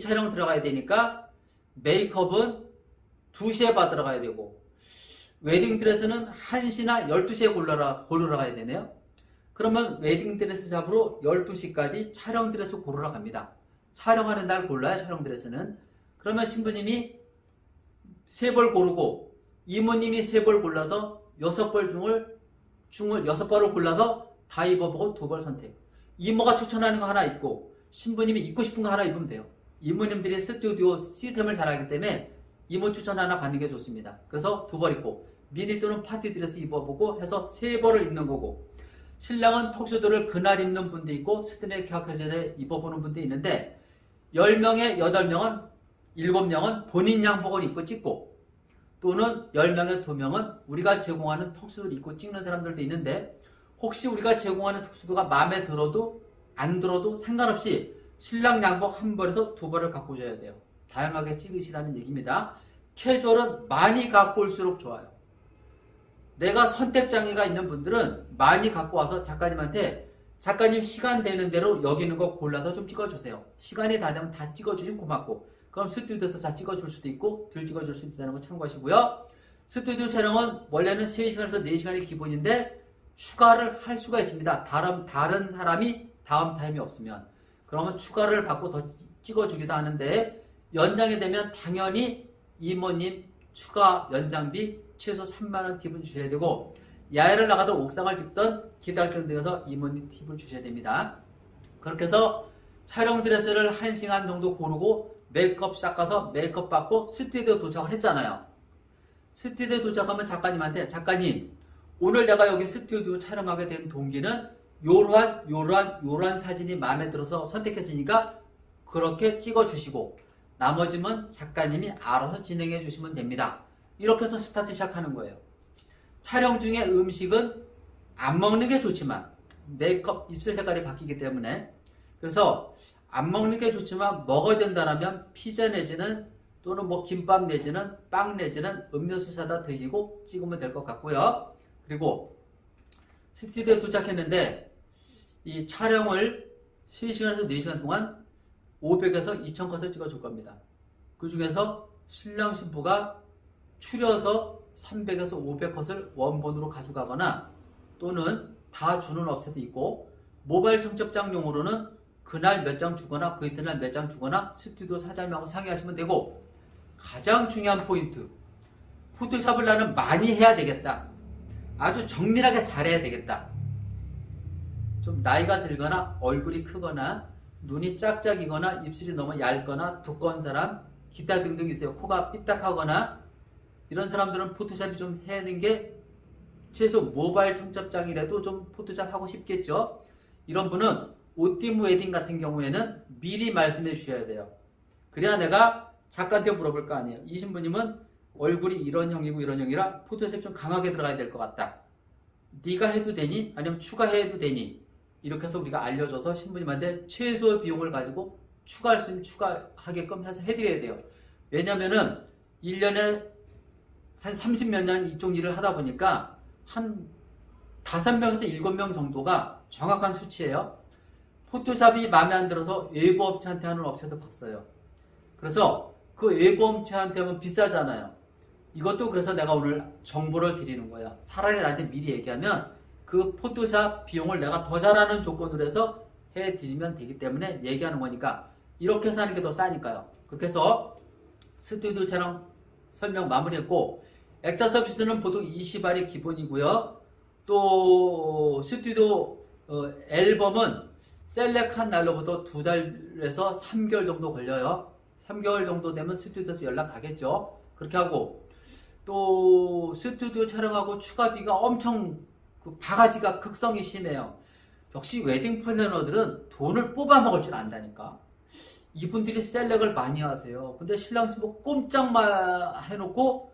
촬영 들어가야 되니까 메이크업은 2시에 받으러 가야 되고 웨딩드레스는 1시나 12시에 고르러 가야 되네요. 그러면 웨딩드레스 잡으러 12시까지 촬영드레스 고르러 갑니다. 촬영하는 날 골라요. 촬영드레스는. 그러면 신부님이 3벌 고르고 이모님이 3벌 골라서 6벌 중을 6벌을 골라서 다 입어보고 2벌 선택. 이모가 추천하는 거 하나 입고 신부님이 입고 싶은 거 하나 입으면 돼요. 이모님들이 스튜디오 시스템을 잘 알기 때문에 이모 추천 하나 받는 게 좋습니다. 그래서 2벌 입고 미니 또는 파티 드레스 입어보고 해서 3벌을 입는 거고 신랑은 턱쇼도를 그날 입는 분도 있고 스드메 격하전에 입어보는 분도 있는데 10명에 8명은 7명은 본인 양복을 입고 찍고 또는 10명에 2명은 우리가 제공하는 턱쇼도를 입고 찍는 사람들도 있는데 혹시 우리가 제공하는 턱쇼도가 마음에 들어도 안 들어도 상관없이 신랑 양복 한 벌에서 2벌을 갖고 오셔야 돼요. 다양하게 찍으시라는 얘기입니다. 캐주얼은 많이 갖고 올수록 좋아요. 내가 선택장애가 있는 분들은 많이 갖고 와서 작가님한테 작가님 시간 되는 대로 여기 있는 거 골라서 좀 찍어주세요. 시간이 다 되면 다 찍어주시면 고맙고 그럼 스튜디오에서 다 찍어줄 수도 있고 덜 찍어줄 수도 있다는 거 참고하시고요. 스튜디오 촬영은 원래는 3시간에서 4시간이 기본인데 추가를 할 수가 있습니다. 다른 사람이 다음 타임이 없으면 그러면 추가를 받고 더 찍어주기도 하는데 연장이 되면 당연히 이모님 추가 연장비 최소 3만원 팁은 주셔야 되고 야외를 나가도 옥상을 찍던 기타 등등에서 이모님 팁을 주셔야 됩니다. 그렇게 해서 촬영 드레스를 1시간 정도 고르고 메이크업 샵 가서 메이크업 받고 스튜디오 도착을 했잖아요. 스튜디오 도착하면 작가님한테 작가님 오늘 내가 여기 스튜디오 촬영하게 된 동기는 요러한 사진이 마음에 들어서 선택했으니까 그렇게 찍어주시고 나머지는 작가님이 알아서 진행해 주시면 됩니다. 이렇게 해서 스타트 시작하는 거예요. 촬영 중에 음식은 안 먹는 게 좋지만 메이크업 입술 색깔이 바뀌기 때문에 그래서 안 먹는 게 좋지만 먹어야 된다면 피자 내지는 또는 뭐 김밥 내지는 빵 내지는 음료수 사다 드시고 찍으면 될 것 같고요. 그리고 스튜디오에 도착했는데 이 촬영을 3시간에서 4시간 동안 500에서 2000컷을 찍어줄 겁니다. 그 중에서 신랑 신부가 추려서 300에서 500컷을 원본으로 가져가거나 또는 다 주는 업체도 있고 모바일 청첩장용으로는 그날 몇 장 주거나 그 이튿날 몇 장 주거나 스튜디오 사장님하고 상의하시면 되고 가장 중요한 포인트 포토샵을 나는 많이 해야 되겠다. 아주 정밀하게 잘해야 되겠다. 좀 나이가 들거나 얼굴이 크거나 눈이 짝짝이거나 입술이 너무 얇거나 두꺼운 사람 기타 등등 있어요. 코가 삐딱하거나 이런 사람들은 포토샵이 좀 해야 하는 게 최소 모바일 청첩장이라도 좀 포토샵 하고 싶겠죠. 이런 분은 오팀 웨딩 같은 경우에는 미리 말씀해 주셔야 돼요. 그래야 내가 작가한테 물어볼 거 아니에요. 이 신부님은 얼굴이 이런 형이고 이런 형이라 포토샵 좀 강하게 들어가야 될 것 같다. 네가 해도 되니? 아니면 추가해도 되니? 이렇게 해서 우리가 알려줘서 신부님한테 최소 비용을 가지고 추가할 수 있으면 추가하게끔 해서 해드려야 돼요. 왜냐면은 1년에 한 30몇 년 이쪽 일을 하다 보니까 한 5명에서 7명 정도가 정확한 수치예요. 포토샵이 마음에 안 들어서 외부 업체한테 하는 업체도 봤어요. 그래서 그 외부 업체한테 하면 비싸잖아요. 이것도 그래서 내가 오늘 정보를 드리는 거예요. 차라리 나한테 미리 얘기하면 그 포토샵 비용을 내가 더 잘하는 조건으로 해서 해드리면 되기 때문에 얘기하는 거니까 이렇게 해서 하는 게 더 싸니까요. 그렇게 해서 스튜디오 촬영 설명 마무리했고 액자 서비스는 보통 20알이 기본이고요. 또 스튜디오 앨범은 셀렉한 날로부터 2달에서 3개월 정도 걸려요. 3개월 정도 되면 스튜디오에서 연락 가겠죠. 그렇게 하고 또 스튜디오 촬영하고 추가비가 엄청 그 바가지가 극성이 심해요. 역시 웨딩 플래너들은 돈을 뽑아 먹을 줄 안다니까. 이분들이 셀렉을 많이 하세요. 근데 신랑 신부 꼼짝마 해놓고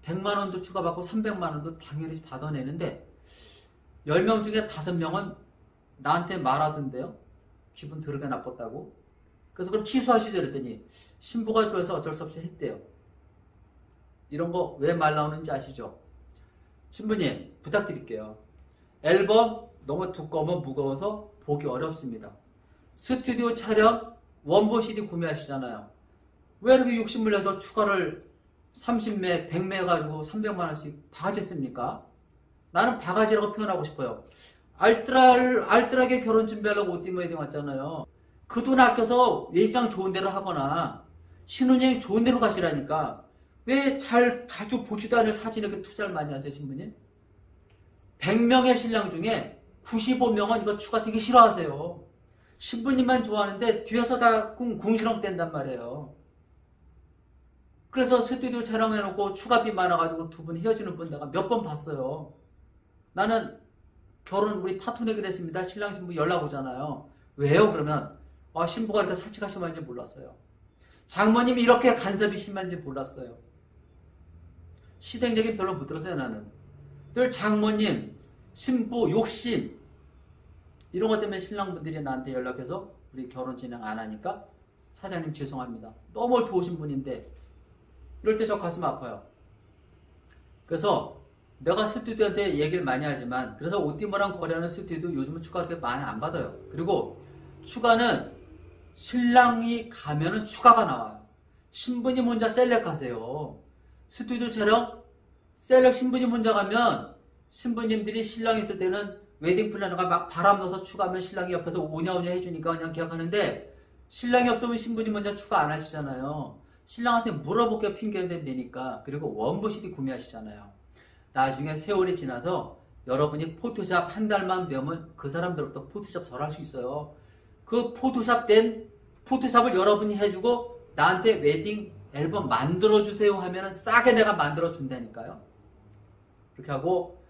100만 원도 추가받고 300만 원도 당연히 받아내는데 10명 중에 5명은 나한테 말하던데요. 기분 더럽게 나빴다고. 그래서 그럼 취소하시죠 그랬더니 신부가 좋아해서 어쩔 수 없이 했대요. 이런 거 왜 말 나오는지 아시죠? 신부님 부탁드릴게요. 앨범 너무 두꺼우면 무거워서 보기 어렵습니다. 스튜디오 촬영 원본 CD 구매하시잖아요. 왜 이렇게 욕심을 내서 추가를 30매, 100매 해가지고 300만 원씩 바가지 씁니까? 나는 바가지라고 표현하고 싶어요. 알뜰하게 결혼 준비하려고 옷띠 웨딩 왔잖아요. 그 돈 아껴서 외장 좋은 데로 하거나 신혼여행 좋은 데로 가시라니까. 왜 자주 보지도 않을 사진에 이렇게 투자를 많이 하세요, 신부님? 100명의 신랑 중에 95명은 이거 추가 되게 싫어하세요. 신부님만 좋아하는데 뒤에서 다 궁시렁 댄단 말이에요. 그래서 스튜디오 촬영해놓고 추가비 많아가지고 두 분 헤어지는 분 내가 몇 번 봤어요. 나는 결혼 우리 파토내기로 했습니다. 신랑 신부 연락 오잖아요. 왜요? 그러면 신부가 이렇게 사치가 심한지 몰랐어요. 장모님이 이렇게 간섭이 심한지 몰랐어요. 시댁 얘기 별로 못 들었어요. 나는 늘 장모님, 신부, 욕심 이런 것 때문에 신랑분들이 나한테 연락해서 우리 결혼 진행 안 하니까 사장님 죄송합니다. 너무 좋으신 분인데 이럴 때 저 가슴 아파요. 그래서 내가 스튜디오한테 얘기를 많이 하지만 그래서 옷띠모랑 거래하는 스튜디오 요즘은 추가 그렇게 많이 안 받아요. 그리고 추가는 신랑이 가면은 추가가 나와요. 신부님 혼자 셀렉하세요. 스튜디오 촬영 셀렉 신부님 혼자 가면 신부님들이 신랑 있을 때는 웨딩 플래너가 막 바람 넣어서 추가하면 신랑이 옆에서 오냐오냐 해주니까 그냥 기억하는데 신랑이 없으면 신부님 먼저 추가 안 하시잖아요. 신랑한테 물어볼게 핑계는 되니까. 그리고 원본 CD 구매하시잖아요. 나중에 세월이 지나서 여러분이 포토샵 한 달만 배우면 그 사람들부터 포토샵 잘 할 수 있어요. 그 포토샵을 여러분이 해주고 나한테 웨딩 앨범 만들어주세요 하면은 싸게 내가 만들어준다니까요. 그렇게 하고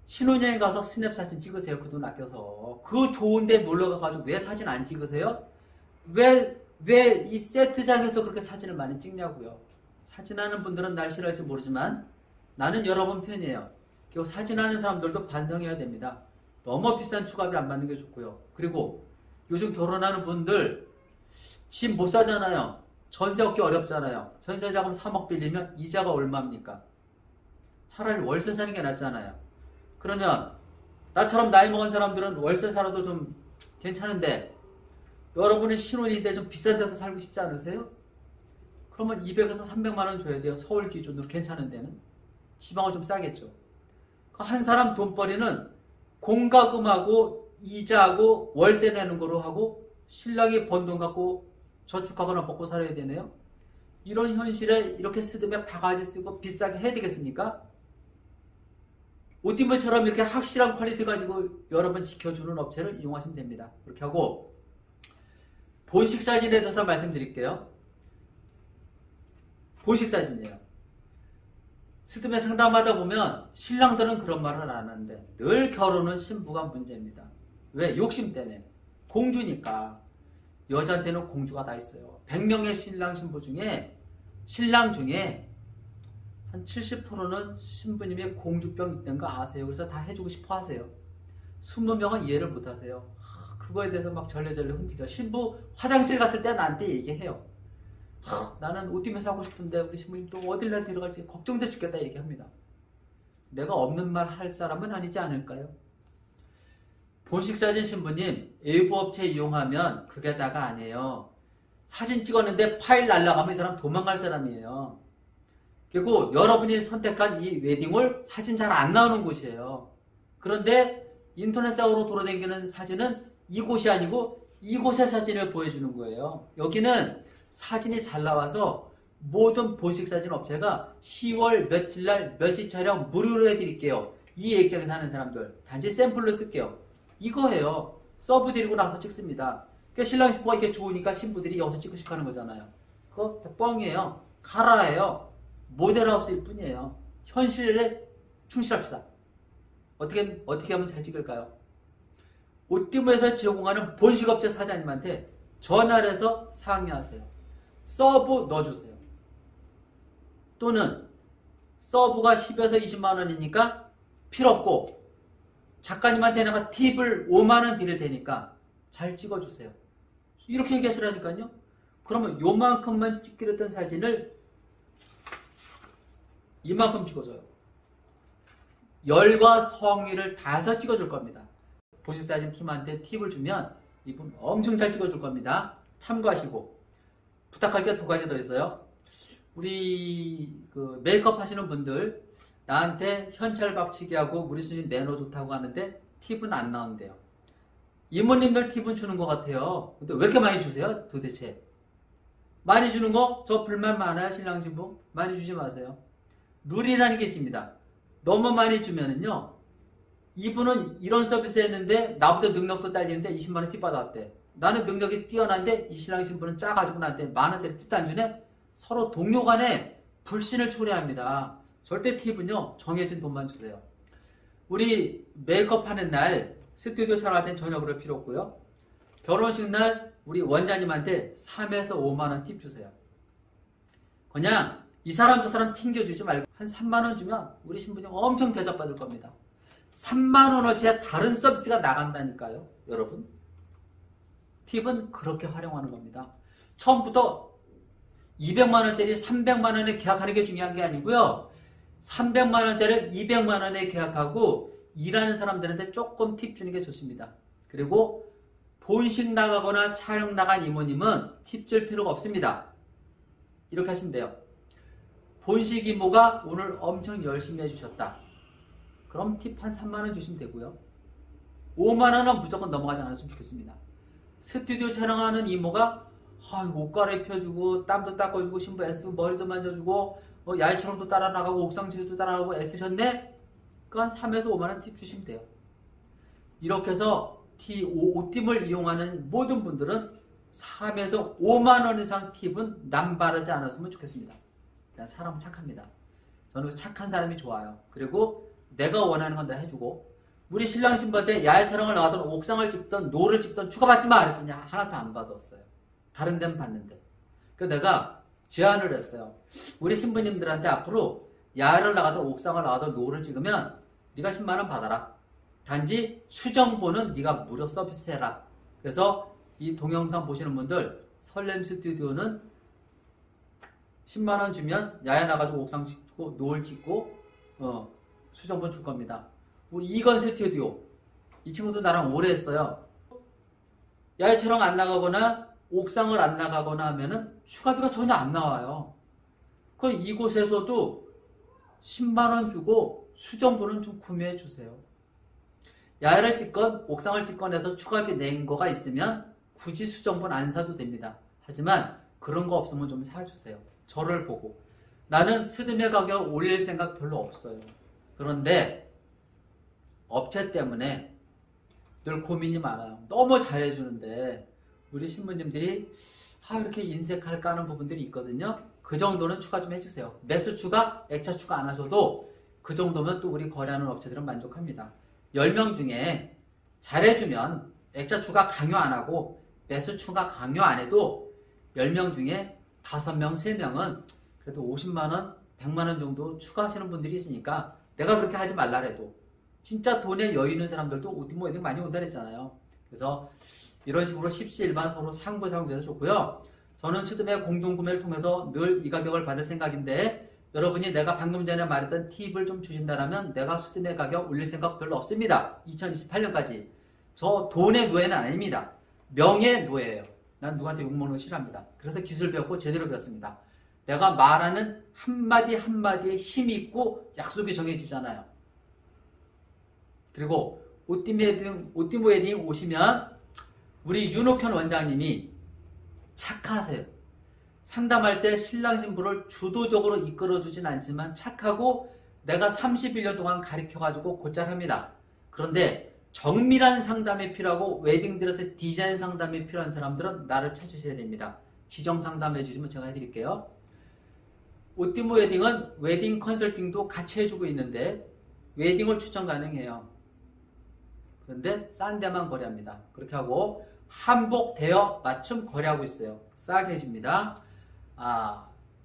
신혼여행 가서 스냅 사진 찍으세요. 그 돈 아껴서. 그 좋은데 놀러가가지고 왜 사진 안 찍으세요? 왜 이 세트장에서 그렇게 사진을 많이 찍냐고요. 사진하는 분들은 날 싫어할지 모르지만 나는 여러분 편이에요. 그리고 사진하는 사람들도 반성해야 됩니다. 너무 비싼 추가비 안 받는 게 좋고요. 그리고 요즘 결혼하는 분들 집 못 사잖아요. 전세 얻기 어렵잖아요. 전세 자금 3억 빌리면 이자가 얼마입니까? 차라리 월세 사는 게 낫잖아요. 그러면 나처럼 나이 먹은 사람들은 월세 살아도 좀 괜찮은데 여러분의 신혼인데 좀 비싼 데서 살고 싶지 않으세요? 그러면 200에서 300만 원 줘야 돼요. 서울 기준으로 괜찮은 데는. 지방은 좀 싸겠죠. 한 사람 돈벌이는 공과금하고 이자하고 월세 내는 거로 하고 신랑이 번 돈 갖고 저축하거나 먹고 살아야 되네요. 이런 현실에 이렇게 쓰듬에 바가지 쓰고 비싸게 해야 되겠습니까? 옷띠모처럼 이렇게 확실한 퀄리티 가지고 여러분 지켜주는 업체를 이용하시면 됩니다. 그렇게 하고 본식 사진에 대해서 말씀드릴게요. 본식 사진이에요. 스드메 상담하다 보면 신랑들은 그런 말을 안 하는데 늘 결혼은 신부가 문제입니다. 왜? 욕심 때문에. 공주니까. 여자한테는 공주가 다 있어요. 100명의 신랑 중에 한 70%는 신부님의 공주병 있는 거 아세요? 그래서 다 해주고 싶어 하세요. 20명은 이해를 못 하세요. 그거에 대해서 막 절레절레 흔들죠. 신부 화장실 갔을 때 나한테 얘기해요. 나는 옷띠며 사고 싶은데 우리 신부님 또 어딜 날 데려갈지 걱정돼 죽겠다 얘기합니다. 내가 없는 말 할 사람은 아니지 않을까요? 본식 사진 신부님 일부 업체 이용하면 그게 다가 아니에요. 사진 찍었는데 파일 날라가면 이 사람 도망갈 사람이에요. 그리고 여러분이 선택한 이 웨딩홀 사진 잘 안 나오는 곳이에요. 그런데 인터넷상으로 돌아다니는 사진은 이곳이 아니고 이곳의 사진을 보여주는 거예요. 여기는 사진이 잘 나와서 모든 본식 사진 업체가 10월 며칠날 몇 시 촬영 무료로 해드릴게요. 이 액정에 사는 사람들 단지 샘플로 쓸게요. 이거예요. 서브 드리고 나서 찍습니다. 그러니까 신랑 신부가 이게 좋으니까 신부들이 여기서 찍고 싶어 하는 거잖아요. 그거 뻥이에요. 가라예요. 모델하우스일 뿐이에요. 현실에 충실합시다. 어떻게 하면 잘 찍을까요? 옷띠무에서 제공하는 본식업체 사장님한테 전화를 해서 상의하세요. 서브 넣어주세요. 또는 서브가 10에서 20만 원이니까 필요 없고 작가님한테 내가 팁을 5만 원 드릴 테니까 잘 찍어주세요. 이렇게 얘기하시라니까요. 그러면 요만큼만 찍기로 했던 사진을 이만큼 찍어줘요. 열과 성의를 다해서 찍어줄 겁니다. 보식사진 팀한테 팁을 주면 이분 엄청 잘 찍어줄 겁니다. 참고하시고. 부탁할 게 두 가지 더 있어요. 우리 그 메이크업 하시는 분들 나한테 현찰 박치기하고 무리수님 매너 좋다고 하는데 팁은 안 나온대요. 이모님들 팁은 주는 것 같아요. 근데 왜 이렇게 많이 주세요? 도대체 많이 주는 거 저 불만 많아요. 신랑 신부 많이 주지 마세요. 룰이라는 게 있습니다. 너무 많이 주면은요 이분은 이런 서비스 했는데 나보다 능력도 딸리는데 20만원 팁 받아왔대. 나는 능력이 뛰어난데 이 신랑 신부는 짜가지고 나한테 만원짜리 팁도 안 주네. 서로 동료 간에 불신을 초래합니다. 절대 팁은요 정해진 돈만 주세요. 우리 메이크업 하는 날 스튜디오 촬영할 땐 전혀 그럴 필요 없고요. 결혼식 날 우리 원장님한테 3에서 5만원 팁 주세요. 그냥 이 사람 저 사람 튕겨주지 말고 한 3만원 주면 우리 신부님 엄청 대접받을 겁니다. 3만원어치의 다른 서비스가 나간다니까요. 여러분 팁은 그렇게 활용하는 겁니다. 처음부터 200만원짜리 300만원에 계약하는 게 중요한 게 아니고요. 300만원짜리 200만원에 계약하고 일하는 사람들한테 조금 팁 주는 게 좋습니다. 그리고 본식 나가거나 촬영 나간 이모님은 팁 줄 필요가 없습니다. 이렇게 하시면 돼요. 본식 이모가 오늘 엄청 열심히 해주셨다. 그럼 팁 한 3만원 주시면 되고요. 5만원은 무조건 넘어가지 않았으면 좋겠습니다. 스튜디오 촬영하는 이모가 옷 갈아입혀주고 땀도 닦아주고 신부 애쓰고 머리도 만져주고 야외촬영도 따라 나가고 옥상 지도도 따라 나가고 애쓰셨네? 그건 3에서 5만원 팁 주시면 돼요. 이렇게 해서 옷팀을 이용하는 모든 분들은 3에서 5만원 이상 팁은 남바르지 않았으면 좋겠습니다. 사람은 착합니다. 저는 착한 사람이 좋아요. 그리고 내가 원하는 건 다 해주고 우리 신랑 신부한테 야외 촬영을 나가든 옥상을 찍든 노를 찍든 추가받지 마 그랬더니 하나도 안 받았어요. 다른 데는 받는데. 그래서 내가 제안을 했어요. 우리 신부님들한테 앞으로 야외를 나가든 옥상을 나가든 노를 찍으면 네가 10만원 받아라. 단지 수정보는 네가 무료 서비스 해라. 그래서 이 동영상 보시는 분들 설렘 스튜디오는 10만원 주면 야외 나가지고 옥상 찍고 노을 찍고 수정본 줄 겁니다. 우리 이건 스튜디오 이 친구도 나랑 오래 했어요. 야외 촬영 안 나가거나 옥상을 안 나가거나 하면은 추가비가 전혀 안 나와요. 그 이곳에서도 10만원 주고 수정본은 좀 구매해 주세요. 야외를 찍건 옥상을 찍건 해서 추가비 낸 거가 있으면 굳이 수정본 안 사도 됩니다. 하지만 그런 거 없으면 좀 사주세요. 저를 보고 나는 스드메 가격 올릴 생각 별로 없어요. 그런데 업체 때문에 늘 고민이 많아요. 너무 잘해주는데 우리 신부님들이 이렇게 인색할까 하는 부분들이 있거든요. 그 정도는 추가 좀 해주세요. 매수 추가, 액차 추가 안 하셔도 그 정도면 또 우리 거래하는 업체들은 만족합니다. 10명 중에 잘해주면 액차 추가 강요 안 하고 매수 추가 강요 안 해도 10명 중에 5명, 3명은 그래도 50만원, 100만원 정도 추가하시는 분들이 있으니까 내가 그렇게 하지 말라래도 진짜 돈에 여유 있는 사람들도 옷뭐 애들 많이 온다 그랬잖아요. 그래서 이런 식으로 십시일반 서로 상부상조해서 좋고요. 저는 스드메 공동구매를 통해서 늘 이 가격을 받을 생각인데 여러분이 내가 방금 전에 말했던 팁을 좀 주신다면 내가 스드메 가격 올릴 생각 별로 없습니다. 2028년까지. 저 돈의 노예는 아닙니다. 명예의 노예예요. 난 누구한테 욕먹는 거 싫어합니다. 그래서 기술 배웠고 제대로 배웠습니다. 내가 말하는 한마디 한마디에 힘이 있고 약속이 정해지잖아요. 그리고 옷띠모 웨딩 오시면 우리 윤옥현 원장님이 착하세요. 상담할 때 신랑 신부를 주도적으로 이끌어주진 않지만 착하고 내가 31년 동안 가르쳐가지고 곧잘 합니다. 그런데 정밀한 상담이 필요하고 웨딩드레스 디자인 상담이 필요한 사람들은 나를 찾으셔야 됩니다. 지정 상담해 주시면 제가 해드릴게요. 오띠모 웨딩은 웨딩 컨설팅도 같이 해주고 있는데 웨딩을 추천 가능해요. 그런데 싼 데만 거래합니다. 그렇게 하고 한복 대여 맞춤 거래하고 있어요. 싸게 해줍니다.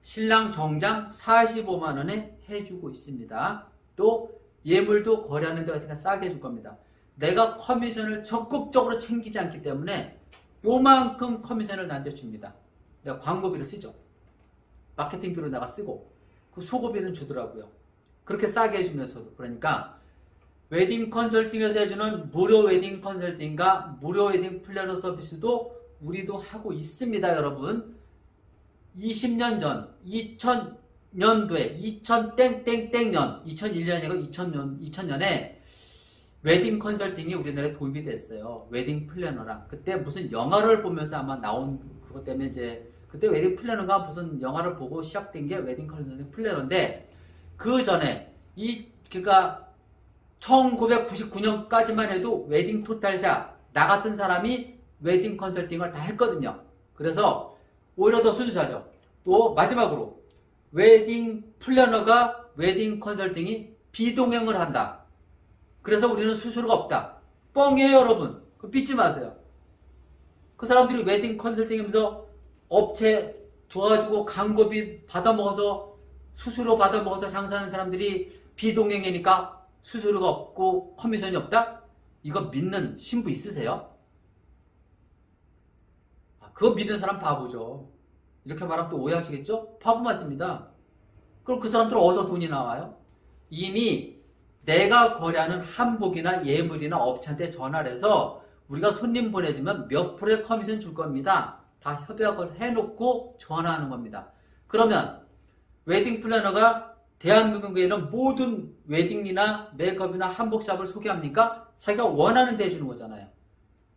신랑 정장 45만원에 해주고 있습니다. 또 예물도 거래하는 데가 있으니까 싸게 해줄 겁니다. 내가 커미션을 적극적으로 챙기지 않기 때문에 요만큼 커미션을 나한테 줍니다. 내가 광고비를 쓰죠. 마케팅비로 내가 쓰고 그 수고비는 주더라고요. 그렇게 싸게 해주면서도. 그러니까 웨딩 컨설팅에서 해주는 무료 웨딩 컨설팅과 무료 웨딩 플래너 서비스도 우리도 하고 있습니다. 여러분 20년 전 2000년도에 2000땡땡땡년 2001년이고 2000년에 웨딩 컨설팅이 우리나라에 도입이 됐어요. 웨딩 플래너랑. 그때 무슨 영화를 보면서 아마 나온 그것 때문에 이제 그때 웨딩 플래너가 무슨 영화를 보고 시작된 게 웨딩 컨설팅 플래너인데 그 전에 그러니까 1999년까지만 해도 웨딩 토탈샵 나 같은 사람이 웨딩 컨설팅을 다 했거든요. 그래서 오히려 더 순수하죠. 또 마지막으로 웨딩 플래너가 웨딩 컨설팅이 비동행을 한다. 그래서 우리는 수수료가 없다. 뻥이에요, 여러분. 그거 믿지 마세요. 그 사람들이 웨딩 컨설팅 하면서 업체 도와주고 광고비 받아먹어서 수수료 받아먹어서 장사하는 사람들이 비동행이니까 수수료가 없고 커미션이 없다? 이거 믿는 신부 있으세요? 그거 믿는 사람 바보죠. 이렇게 말하면 또 오해하시겠죠? 바보 맞습니다. 그럼 그 사람들은 어디서 돈이 나와요? 이미 내가 거래하는 한복이나 예물이나 업체한테 전화를 해서 우리가 손님 보내주면 몇 프로의 커미션 줄 겁니다. 다 협약을 해놓고 전화하는 겁니다. 그러면 웨딩 플래너가 대한민국에 있는 모든 웨딩이나 메이크업이나 한복샵을 소개합니까? 자기가 원하는 데 해주는 거잖아요.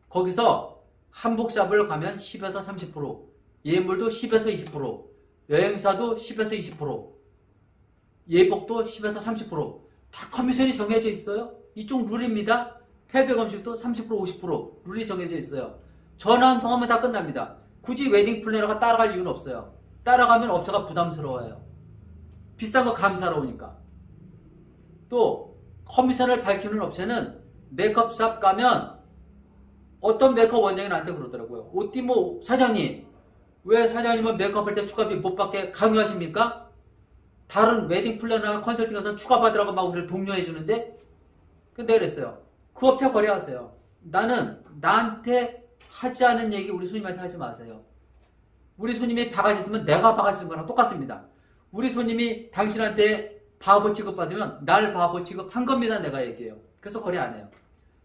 거기서 한복샵을 가면 10에서 30%, 예물도 10에서 20%, 여행사도 10에서 20%, 예복도 10에서 30%, 다 커미션이 정해져 있어요. 이쪽 룰입니다. 패백 음식도 30%, 50% 룰이 정해져 있어요. 전화 한 통하면 다 끝납니다. 굳이 웨딩 플래너가 따라갈 이유는 없어요. 따라가면 업체가 부담스러워요. 비싼 거 감사로 오니까. 또 커미션을 밝히는 업체는 메이크업샵 가면 어떤 메이크업 원장이 나한테 그러더라고요. 오띠모 사장님, 왜 사장님은 메이크업 할 때 추가비 못 받게 강요하십니까? 다른 웨딩 플래너나 컨설팅 가서 추가 받으라고 막 우리를 독려해 주는데? 근데 그랬어요. 그 업체 거래하세요. 나는 나한테 하지 않은 얘기 우리 손님한테 하지 마세요. 우리 손님이 바가지 있으면 내가 바가지 쓴 거랑 똑같습니다. 우리 손님이 당신한테 바보 취급받으면 날 바보 취급한 겁니다. 내가 얘기해요. 그래서 거래 안 해요.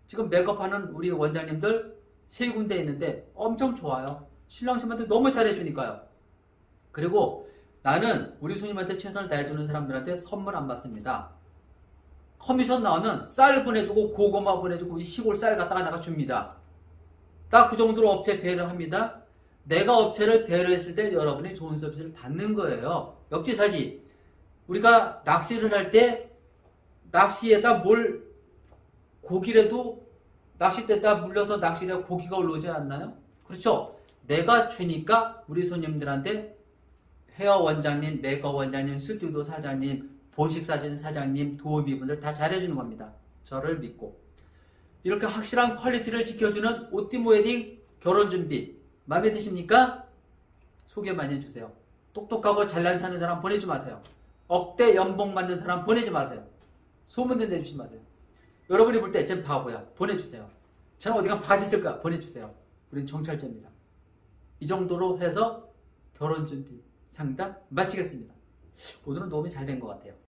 지금 메이크업하는 우리 원장님들 3군데 있는데 엄청 좋아요. 신랑심한테 너무 잘해주니까요. 그리고 나는 우리 손님한테 최선을 다해주는 사람들한테 선물 안 받습니다. 커미션 나오면 쌀 보내주고 고구마 보내주고 이 시골 쌀 갖다가 내가 줍니다. 딱 그 정도로 업체 배려합니다. 내가 업체를 배려했을 때 여러분이 좋은 서비스를 받는 거예요. 역지사지. 우리가 낚시를 할 때 낚시에다 고기라도 낚싯대에다 물려서 낚시를 고기가 올라오지 않나요? 그렇죠? 내가 주니까 우리 손님들한테 헤어 원장님, 메이크업 원장님, 스튜디오 사장님, 본식사진 사장님, 도우미분들 다 잘해주는 겁니다. 저를 믿고. 이렇게 확실한 퀄리티를 지켜주는 오띠모 웨딩 결혼준비 마음에 드십니까? 소개 많이 해주세요. 똑똑하고 잘난 차는 사람 보내지 마세요. 억대 연봉 받는 사람 보내지 마세요. 소문도 내주지 마세요. 여러분이 볼 때 쟨 바보야. 보내주세요. 저는 어디가 바지 쓸까? 보내주세요. 우린 정찰제입니다. 이 정도로 해서 결혼준비 상담 마치겠습니다. 오늘은 도움이 잘 된 것 같아요.